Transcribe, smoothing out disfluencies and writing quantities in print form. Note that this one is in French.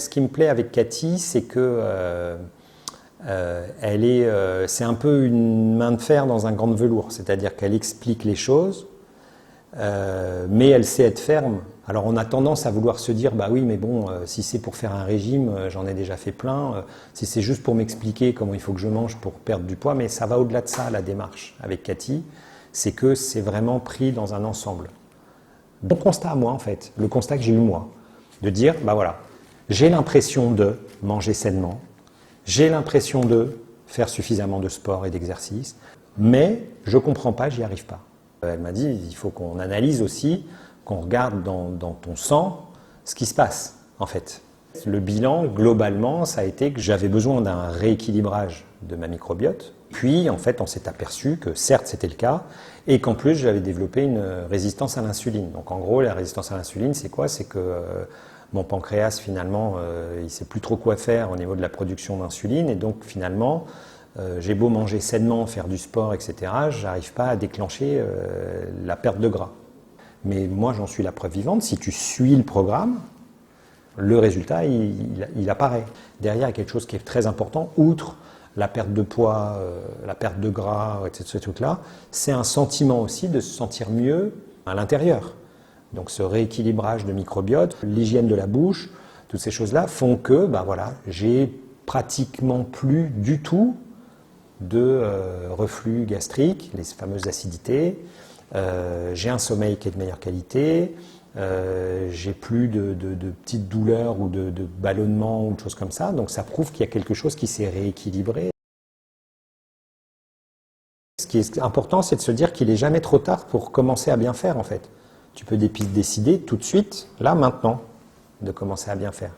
Ce qui me plaît avec Cathy, c'est que c'est un peu une main de fer dans un gant de velours, c'est-à-dire qu'elle explique les choses, mais elle sait être ferme. Alors on a tendance à vouloir se dire, bah oui, mais bon, si c'est pour faire un régime, j'en ai déjà fait plein, si c'est juste pour m'expliquer comment il faut que je mange pour perdre du poids, mais ça va au-delà de ça, la démarche avec Cathy, c'est que c'est vraiment pris dans un ensemble. Mon constat à moi, en fait, le constat que j'ai eu moi, de dire, bah voilà, j'ai l'impression de manger sainement, j'ai l'impression de faire suffisamment de sport et d'exercice, mais je ne comprends pas, j'y arrive pas. Elle m'a dit, il faut qu'on analyse aussi, qu'on regarde dans ton sang ce qui se passe, en fait. Le bilan, globalement, ça a été que j'avais besoin d'un rééquilibrage de ma microbiote. Puis, en fait, on s'est aperçu que, certes, c'était le cas, et qu'en plus, j'avais développé une résistance à l'insuline. Donc, en gros, la résistance à l'insuline, c'est quoi? C'est que mon pancréas, finalement, il ne sait plus trop quoi faire au niveau de la production d'insuline, et donc, finalement, j'ai beau manger sainement, faire du sport, etc., je n'arrive pas à déclencher la perte de gras. Mais moi, j'en suis la preuve vivante. Si tu suis le programme, le résultat, il apparaît. Derrière, il y a quelque chose qui est très important, outre la perte de poids, la perte de gras, etc., ce truc-là, c'est un sentiment aussi de se sentir mieux à l'intérieur. Donc ce rééquilibrage de microbiote, l'hygiène de la bouche, toutes ces choses-là font que ben voilà, j'ai pratiquement plus du tout de reflux gastrique, les fameuses acidités, j'ai un sommeil qui est de meilleure qualité, j'ai plus de petites douleurs ou de ballonnements ou de choses comme ça, donc ça prouve qu'il y a quelque chose qui s'est rééquilibré. Ce qui est important, c'est de se dire qu'il n'est jamais trop tard pour commencer à bien faire en fait. Tu peux décider tout de suite, là, maintenant, de commencer à bien faire.